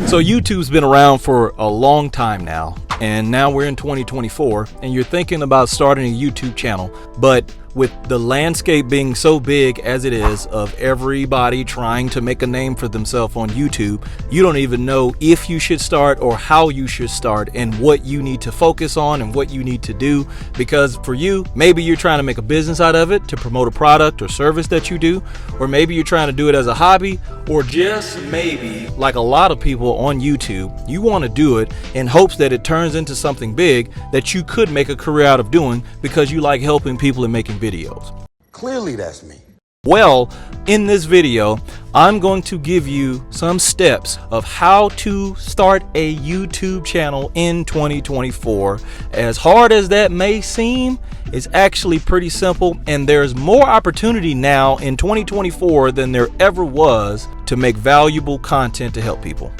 So YouTube's been around for a long time now, and now we're in 2024, and you're thinking about starting a YouTube channel, but with the landscape being so big as it is of everybody trying to make a name for themselves on YouTube, you don't even know if you should start or how you should start and what you need to focus on and what you need to do. Because for you, maybe you're trying to make a business out of it to promote a product or service that you do, or maybe you're trying to do it as a hobby, or just maybe, like a lot of people on YouTube, you want to do it in hopes that it turns into something big that you could make a career out of doing because you like helping people and making videos. Clearly that's me. Well, in this video, I'm going to give you some steps of how to start a YouTube channel in 2024. As hard as that may seem, it's actually pretty simple, and there's more opportunity now in 2024 than there ever was to make valuable content to help people.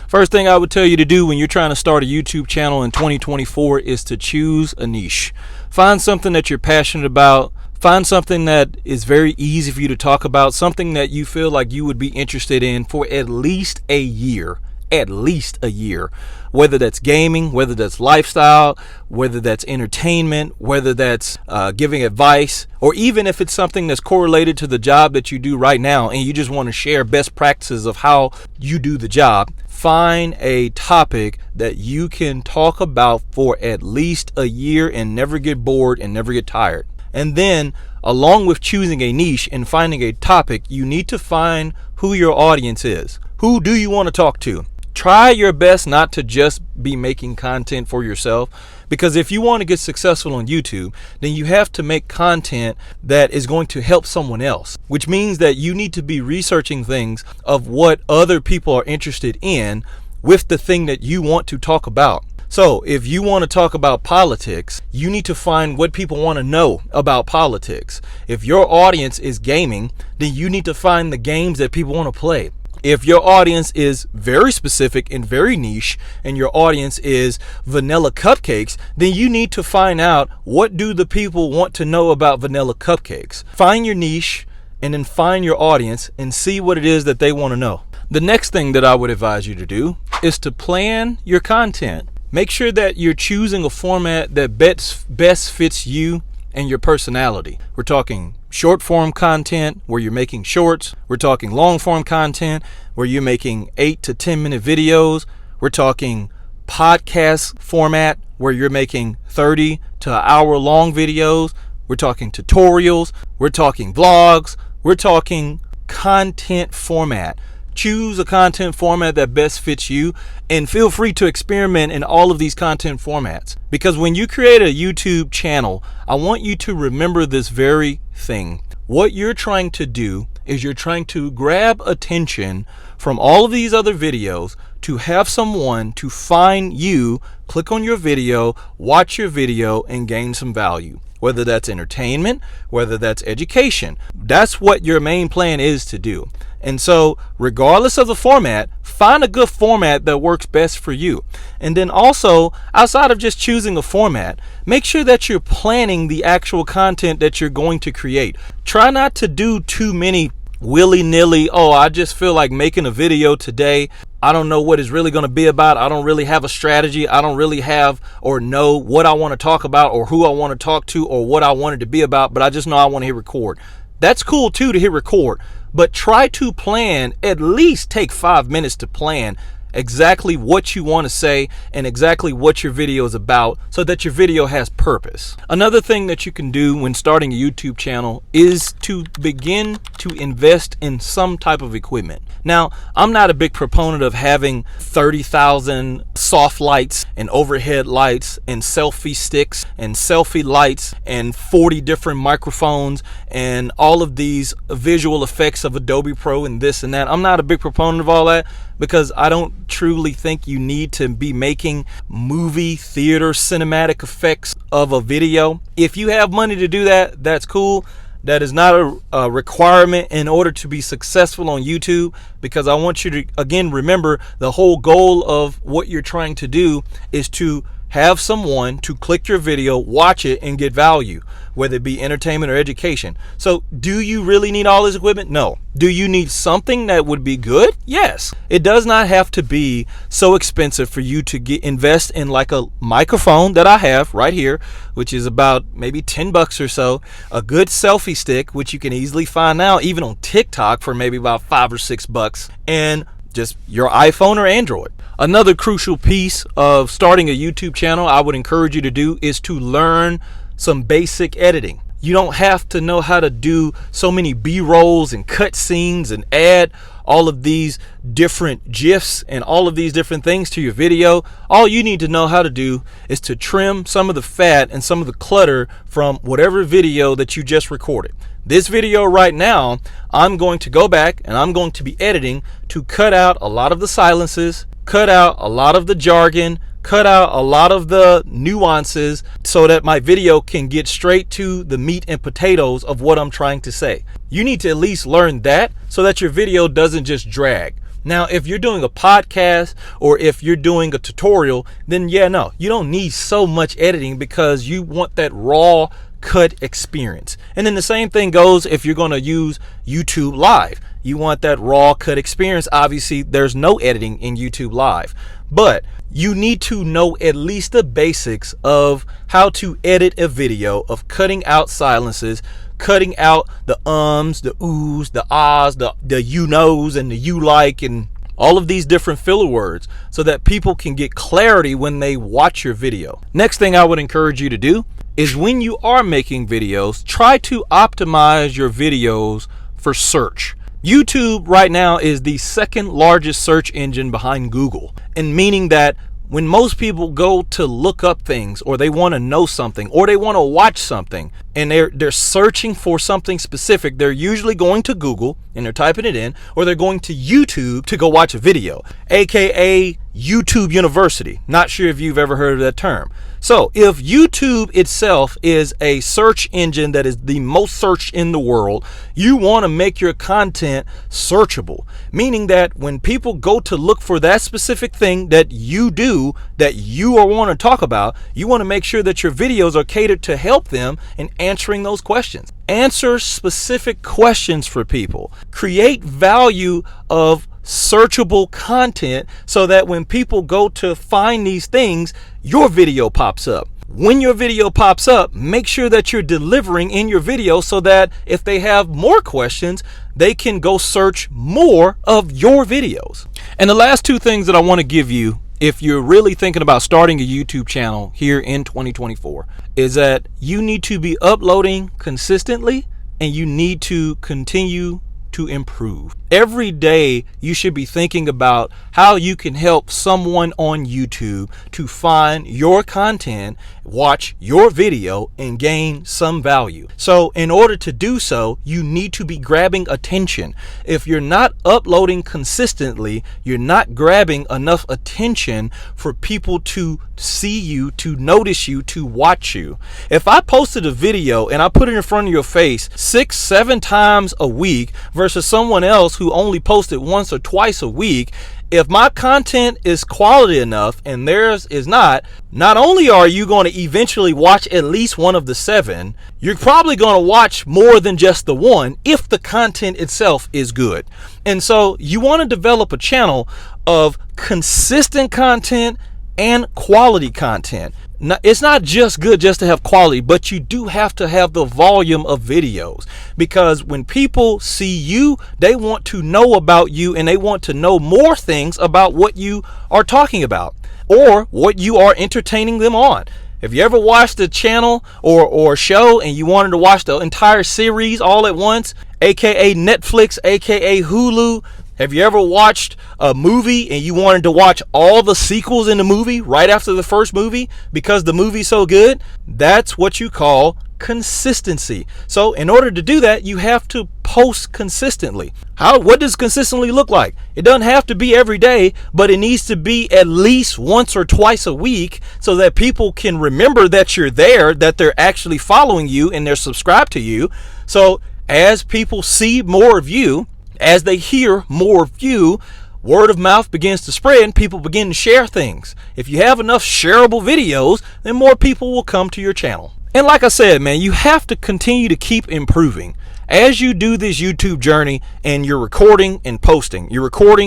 First thing I would tell you to do when you're trying to start a YouTube channel in 2024 is to choose a niche. Find something that you're passionate about. Find something that is very easy for you to talk about, something that you feel like you would be interested in for at least a year. At least a year. Whether that's gaming, whether that's lifestyle, whether that's entertainment, whether that's giving advice, or even if it's something that's correlated to the job that you do right now and you just want to share best practices of how you do the job. Find a topic that you can talk about for at least a year and never get bored and never get tired. And then, along with choosing a niche and finding a topic, you need to find who your audience is. Who do you want to talk to? Try your best not to just be making content for yourself, because if you want to get successful on YouTube, then you have to make content that is going to help someone else, which means that you need to be researching things of what other people are interested in with the thing that you want to talk about. So if you want to talk about politics, you need to find what people want to know about politics. If your audience is gaming, then you need to find the games that people want to play. If your audience is very specific and very niche, and your audience is vanilla cupcakes, then you need to find out what do the people want to know about vanilla cupcakes. Find your niche and then find your audience and see what it is that they want to know. The next thing that I would advise you to do is to plan your content. Make sure that you're choosing a format that best fits you and your personality. We're talking short form content where you're making shorts. We're talking long form content where you're making 8 to 10 minute videos. We're talking podcast format where you're making 30 to an hour long videos. We're talking tutorials. We're talking vlogs. We're talking content format. Choose a content format that best fits you, and feel free to experiment in all of these content formats. Because when you create a YouTube channel, I want you to remember this very thing. What you're trying to do is you're trying to grab attention from all of these other videos to have someone to find you, click on your video, watch your video, and gain some value. Whether that's entertainment, whether that's education. That's what your main plan is to do. And so, regardless of the format, find a good format that works best for you. And then also, outside of just choosing a format, make sure that you're planning the actual content that you're going to create. Try not to do too many willy-nilly, oh, I just feel like making a video today. I don't know what it's really going to be about. I don't really have a strategy. I don't really have or know what I want to talk about or who I want to talk to or what I want it to be about, but I just know I want to hit record. That's cool too, to hit record, but try to plan, at least take 5 minutes to plan exactly what you want to say and exactly what your video is about so that your video has purpose. Another thing that you can do when starting a YouTube channel is to begin to invest in some type of equipment. Now, I'm not a big proponent of having 30,000 soft lights and overhead lights and selfie sticks and selfie lights and 40 different microphones and all of these visual effects of Adobe Pro and this and that. I'm not a big proponent of all that because I don't truly think you need to be making movie theater cinematic effects of a video. If you have money to do that, that's cool. That is not a requirement in order to be successful on YouTube, because I want you to, again, remember the whole goal of what you're trying to do is to have someone to click your video, watch it, and get value, whether it be entertainment or education. So do you really need all this equipment? No. Do you need something that would be good? Yes. It does not have to be so expensive for you to invest in like a microphone that I have right here, which is about maybe $10 or so, a good selfie stick, which you can easily find now even on TikTok for maybe about $5 or $6, and just your iPhone or Android. Another crucial piece of starting a YouTube channel I would encourage you to do is to learn some basic editing. You don't have to know how to do so many B-rolls and cut scenes and add all of these different GIFs and all of these different things to your video. All you need to know how to do is to trim some of the fat and some of the clutter from whatever video that you just recorded. This video right now, I'm going to go back and I'm going to be editing to cut out a lot of the silences, cut out a lot of the jargon, cut out a lot of the nuances so that my video can get straight to the meat and potatoes of what I'm trying to say. You need to at least learn that so that your video doesn't just drag. Now, if you're doing a podcast or if you're doing a tutorial, then yeah, no, you don't need so much editing because you want that raw cut experience. And then the same thing goes if you're going to use YouTube Live. You want that raw cut experience. Obviously, there's no editing in YouTube Live, but you need to know at least the basics of how to edit a video, of cutting out silences, cutting out the ums, the oohs, the ahs, the you knows and the you like, and all of these different filler words so that people can get clarity when they watch your video. Next thing I would encourage you to do is when you are making videos, try to optimize your videos for search. YouTube right now is the second largest search engine behind Google, and meaning that when most people go to look up things or they want to know something or they want to watch something and they're searching for something specific, they're usually going to Google and they're typing it in, or they're going to YouTube to go watch a video, aka YouTube University. Not sure if you've ever heard of that term. So if YouTube itself is a search engine that is the most searched in the world, you want to make your content searchable, meaning that when people go to look for that specific thing that you do, that you want to talk about, you want to make sure that your videos are catered to help them in answering those questions. Answer specific questions for people. Create value of searchable content so that when people go to find these things, your video pops up. When your video pops up, make sure that you're delivering in your video so that if they have more questions, they can go search more of your videos. And the last two things that I want to give you if you're really thinking about starting a YouTube channel here in 2024 is that you need to be uploading consistently and you need to continue to improve. Every day you should be thinking about how you can help someone on YouTube to find your content, watch your video, and gain some value. So in order to do so, you need to be grabbing attention. If you're not uploading consistently, you're not grabbing enough attention for people to see you, to notice you, to watch you. If I posted a video and I put it in front of your face 6-7 times a week versus someone else who only posted once or twice a week, if my content is quality enough and theirs is not only are you going to eventually watch at least one of the 7, you're probably going to watch more than just the one if the content itself is good. And so you want to develop a channel of consistent content and quality content. Now, it's not just good just to have quality, but you do have to have the volume of videos, because when people see you, they want to know about you and they want to know more things about what you are talking about or what you are entertaining them on. If you ever watched a channel or show and you wanted to watch the entire series all at once, aka Netflix, aka Hulu, have you ever watched a movie and you wanted to watch all the sequels in the movie right after the first movie because the movie's so good? That's what you call consistency. So in order to do that, you have to post consistently. What does consistently look like? It doesn't have to be every day, but it needs to be at least once or twice a week so that people can remember that you're there, that they're actually following you and they're subscribed to you. So as people see more of you, as they hear more of you, Word of mouth begins to spread and people begin to share things. If you have enough shareable videos, then more people will come to your channel. And like I said, man, you have to continue to keep improving. As you do this YouTube journey and you're recording and posting, you're going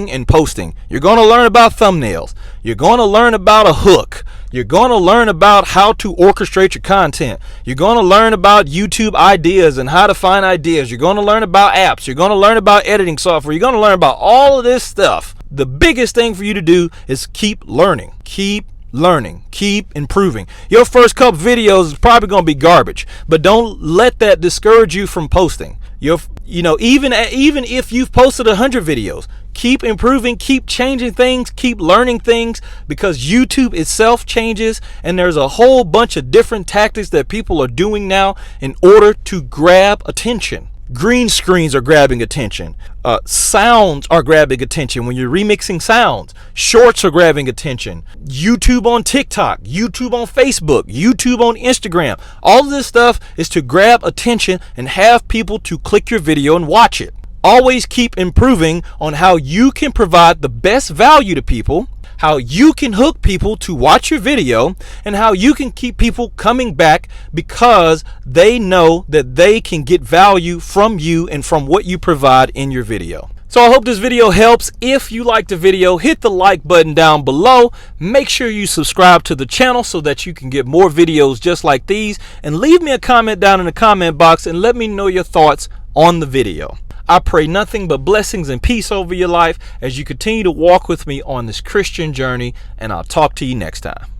to learn about thumbnails. You're going to learn about a hook. You're going to learn about how to orchestrate your content. You're going to learn about YouTube ideas and how to find ideas. You're going to learn about apps. You're going to learn about editing software. You're going to learn about all of this stuff. The biggest thing for you to do is keep learning. Keep improving. Your first couple videos is probably going to be garbage, but don't let that discourage you from posting. Even if you've posted 100 videos, keep improving, keep changing things, keep learning things, because YouTube itself changes, and there's a whole bunch of different tactics that people are doing now in order to grab attention. Green screens are grabbing attention. Sounds are grabbing attention when you're remixing sounds. Shorts are grabbing attention. YouTube on TikTok, YouTube on Facebook, YouTube on Instagram. All of this stuff is to grab attention and have people to click your video and watch it. Always keep improving on how you can provide the best value to people, how you can hook people to watch your video, and how you can keep people coming back because they know that they can get value from you and from what you provide in your video. So I hope this video helps. If you liked the video, hit the like button down below. Make sure you subscribe to the channel so that you can get more videos just like these, and leave me a comment down in the comment box and let me know your thoughts on the video. I pray nothing but blessings and peace over your life as you continue to walk with me on this Christian journey, and I'll talk to you next time.